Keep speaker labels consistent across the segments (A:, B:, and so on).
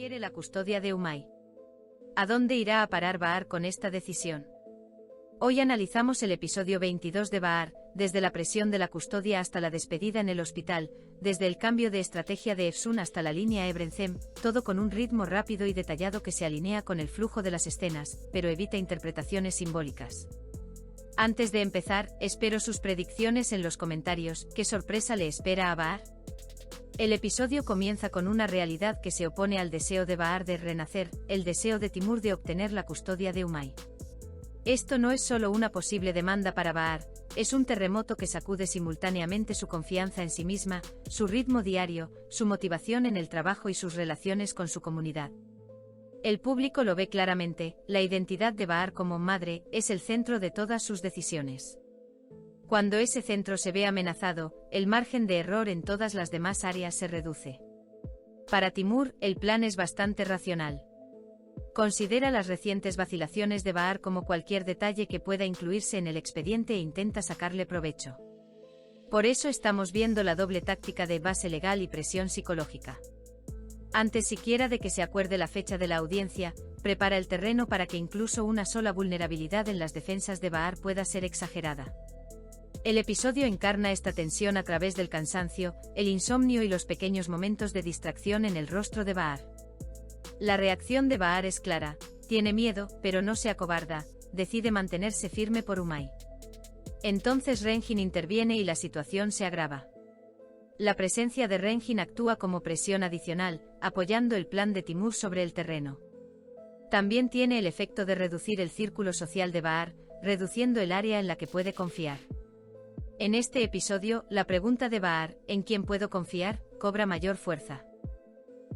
A: quiere la custodia de Umay. ¿A dónde irá a parar Bahar con esta decisión? Hoy analizamos el episodio 22 de Bahar, desde la presión de la custodia hasta la despedida en el hospital, desde el cambio de estrategia de Efsun hasta la línea Ebren-Zem, todo con un ritmo rápido y detallado que se alinea con el flujo de las escenas, pero evita interpretaciones simbólicas. Antes de empezar, espero sus predicciones en los comentarios. ¿Qué sorpresa le espera a Bahar? El episodio comienza con una realidad que se opone al deseo de Bahar de renacer, el deseo de Timur de obtener la custodia de Umay. Esto no es solo una posible demanda para Bahar, es un terremoto que sacude simultáneamente su confianza en sí misma, su ritmo diario, su motivación en el trabajo y sus relaciones con su comunidad. El público lo ve claramente, la identidad de Bahar como madre es el centro de todas sus decisiones. Cuando ese centro se ve amenazado, el margen de error en todas las demás áreas se reduce. Para Timur, el plan es bastante racional. Considera las recientes vacilaciones de Bahar como cualquier detalle que pueda incluirse en el expediente e intenta sacarle provecho. Por eso estamos viendo la doble táctica de base legal y presión psicológica. Antes siquiera de que se acuerde la fecha de la audiencia, prepara el terreno para que incluso una sola vulnerabilidad en las defensas de Bahar pueda ser exagerada. El episodio encarna esta tensión a través del cansancio, el insomnio y los pequeños momentos de distracción en el rostro de Bahar. La reacción de Bahar es clara, tiene miedo, pero no se acobarda, decide mantenerse firme por Umay. Entonces Renjin interviene y la situación se agrava. La presencia de Renjin actúa como presión adicional, apoyando el plan de Timur sobre el terreno. También tiene el efecto de reducir el círculo social de Bahar, reduciendo el área en la que puede confiar. En este episodio, la pregunta de Bahar, ¿en quién puedo confiar?, cobra mayor fuerza.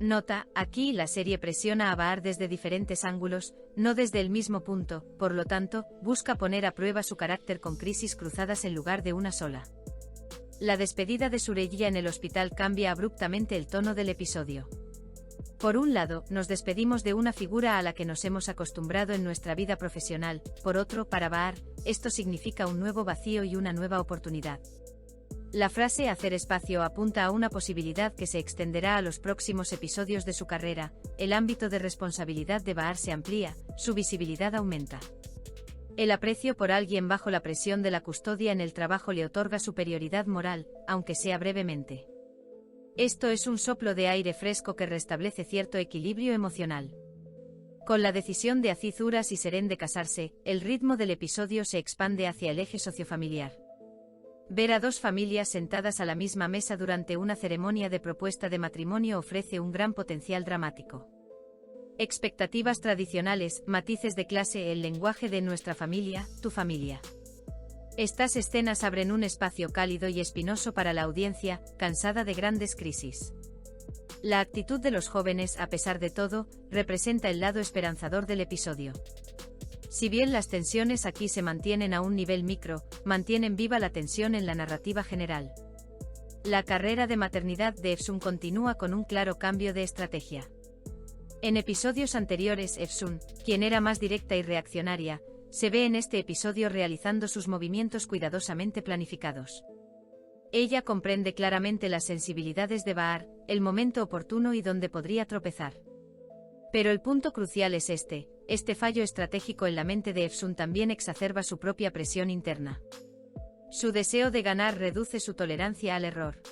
A: Nota, aquí la serie presiona a Bahar desde diferentes ángulos, no desde el mismo punto, por lo tanto, busca poner a prueba su carácter con crisis cruzadas en lugar de una sola. La despedida de Sureyya en el hospital cambia abruptamente el tono del episodio. Por un lado, nos despedimos de una figura a la que nos hemos acostumbrado en nuestra vida profesional, por otro, para Bahar, esto significa un nuevo vacío y una nueva oportunidad. La frase hacer espacio apunta a una posibilidad que se extenderá a los próximos episodios de su carrera, el ámbito de responsabilidad de Bahar se amplía, su visibilidad aumenta. El aprecio por alguien bajo la presión de la custodia en el trabajo le otorga superioridad moral, aunque sea brevemente. Esto es un soplo de aire fresco que restablece cierto equilibrio emocional. Con la decisión de Aziz Uras y Seren de casarse, el ritmo del episodio se expande hacia el eje sociofamiliar. Ver a dos familias sentadas a la misma mesa durante una ceremonia de propuesta de matrimonio ofrece un gran potencial dramático. Expectativas tradicionales, matices de clase, el lenguaje de nuestra familia, tu familia. Estas escenas abren un espacio cálido y espinoso para la audiencia, cansada de grandes crisis. La actitud de los jóvenes, a pesar de todo, representa el lado esperanzador del episodio. Si bien las tensiones aquí se mantienen a un nivel micro, mantienen viva la tensión en la narrativa general. La carrera de maternidad de Efsun continúa con un claro cambio de estrategia. En episodios anteriores, Efsun, quien era más directa y reaccionaria, se ve en este episodio realizando sus movimientos cuidadosamente planificados. Ella comprende claramente las sensibilidades de Bahar, el momento oportuno y donde podría tropezar. Pero el punto crucial es este fallo estratégico en la mente de Efsun también exacerba su propia presión interna. Su deseo de ganar reduce su tolerancia al error.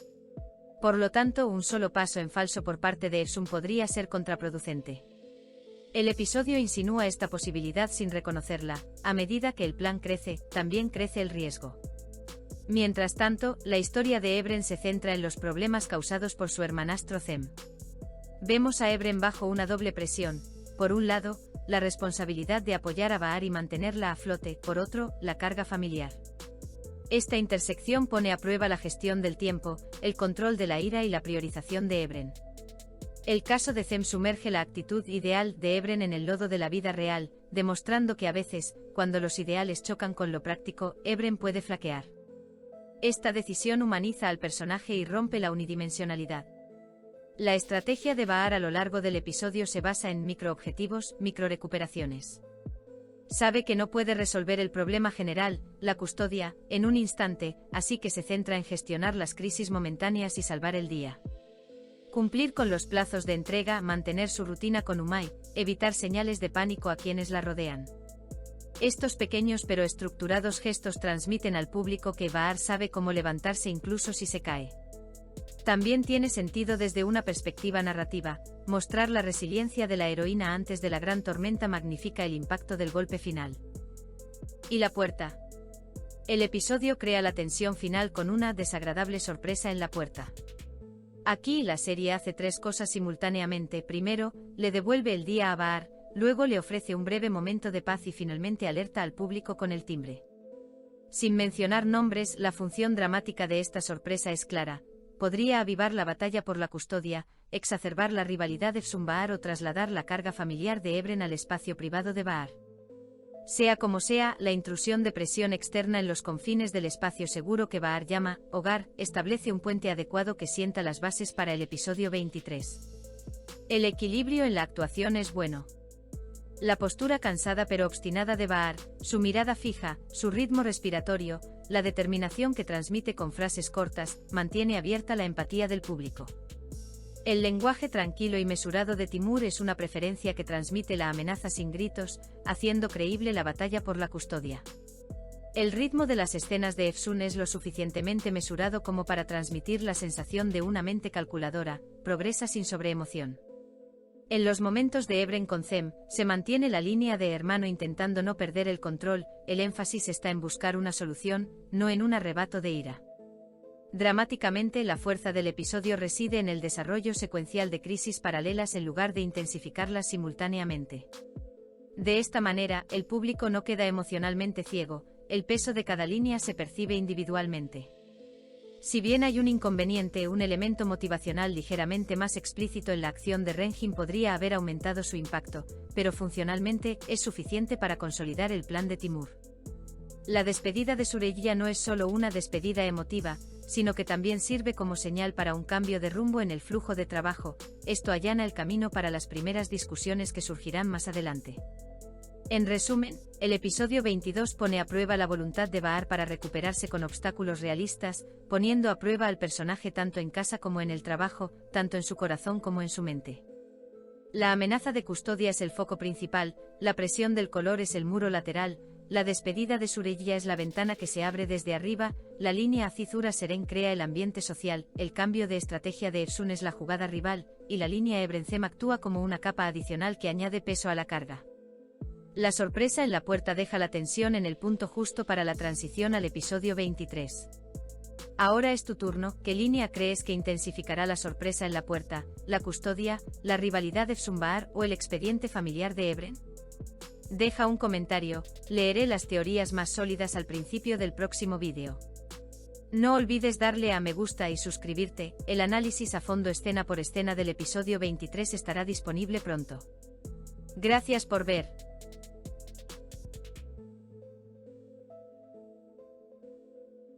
A: Por lo tanto, un solo paso en falso por parte de Efsun podría ser contraproducente. El episodio insinúa esta posibilidad sin reconocerla, a medida que el plan crece, también crece el riesgo. Mientras tanto, la historia de Ebren se centra en los problemas causados por su hermanastro Zem. Vemos a Ebren bajo una doble presión, por un lado, la responsabilidad de apoyar a Bahar y mantenerla a flote, por otro, la carga familiar. Esta intersección pone a prueba la gestión del tiempo, el control de la ira y la priorización de Ebren. El caso de Zem sumerge la actitud ideal de Ebren en el lodo de la vida real, demostrando que a veces, cuando los ideales chocan con lo práctico, Ebren puede flaquear. Esta decisión humaniza al personaje y rompe la unidimensionalidad. La estrategia de Bahar a lo largo del episodio se basa en microobjetivos, microrecuperaciones. Sabe que no puede resolver el problema general, la custodia, en un instante, así que se centra en gestionar las crisis momentáneas y salvar el día. Cumplir con los plazos de entrega, mantener su rutina con Umai, evitar señales de pánico a quienes la rodean. Estos pequeños pero estructurados gestos transmiten al público que Bahar sabe cómo levantarse incluso si se cae. También tiene sentido desde una perspectiva narrativa, mostrar la resiliencia de la heroína antes de la gran tormenta magnifica el impacto del golpe final. Y la puerta. El episodio crea la tensión final con una desagradable sorpresa en la puerta. Aquí la serie hace tres cosas simultáneamente. Primero, le devuelve el día a Bahar, luego le ofrece un breve momento de paz y finalmente alerta al público con el timbre. Sin mencionar nombres, la función dramática de esta sorpresa es clara. Podría avivar la batalla por la custodia, exacerbar la rivalidad de Efsun-Bahar o trasladar la carga familiar de Ebren al espacio privado de Bahar. Sea como sea, la intrusión de presión externa en los confines del espacio seguro que Bahar llama hogar establece un puente adecuado que sienta las bases para el episodio 23. El equilibrio en la actuación es bueno. La postura cansada pero obstinada de Bahar, su mirada fija, su ritmo respiratorio, la determinación que transmite con frases cortas, mantiene abierta la empatía del público. El lenguaje tranquilo y mesurado de Timur es una preferencia que transmite la amenaza sin gritos, haciendo creíble la batalla por la custodia. El ritmo de las escenas de Efsun es lo suficientemente mesurado como para transmitir la sensación de una mente calculadora, progresa sin sobreemoción. En los momentos de Ebren con Zem, se mantiene la línea de hermano intentando no perder el control, el énfasis está en buscar una solución, no en un arrebato de ira. Dramáticamente, la fuerza del episodio reside en el desarrollo secuencial de crisis paralelas en lugar de intensificarlas simultáneamente. De esta manera, el público no queda emocionalmente ciego, el peso de cada línea se percibe individualmente. Si bien hay un inconveniente, un elemento motivacional ligeramente más explícito en la acción de Renjin podría haber aumentado su impacto, pero funcionalmente, es suficiente para consolidar el plan de Timur. La despedida de Süreyya no es solo una despedida emotiva, sino que también sirve como señal para un cambio de rumbo en el flujo de trabajo. Esto allana el camino para las primeras discusiones que surgirán más adelante. En resumen, el episodio 22 pone a prueba la voluntad de Bahar para recuperarse con obstáculos realistas, poniendo a prueba al personaje tanto en casa como en el trabajo, tanto en su corazón como en su mente. La amenaza de custodia es el foco principal, la presión del color es el muro lateral, la despedida de Süreyya es la ventana que se abre desde arriba, la línea Azizura Seren crea el ambiente social, el cambio de estrategia de Efsun es la jugada rival, y la línea Ebren-Zem actúa como una capa adicional que añade peso a la carga. La sorpresa en la puerta deja la tensión en el punto justo para la transición al episodio 23. Ahora es tu turno. ¿Qué línea crees que intensificará la sorpresa en la puerta, la custodia, la rivalidad de Efsun-Bahar o el expediente familiar de Ebren? Deja un comentario, leeré las teorías más sólidas al principio del próximo vídeo. No olvides darle a me gusta y suscribirte, el análisis a fondo escena por escena del episodio 23 estará disponible pronto. Gracias por ver.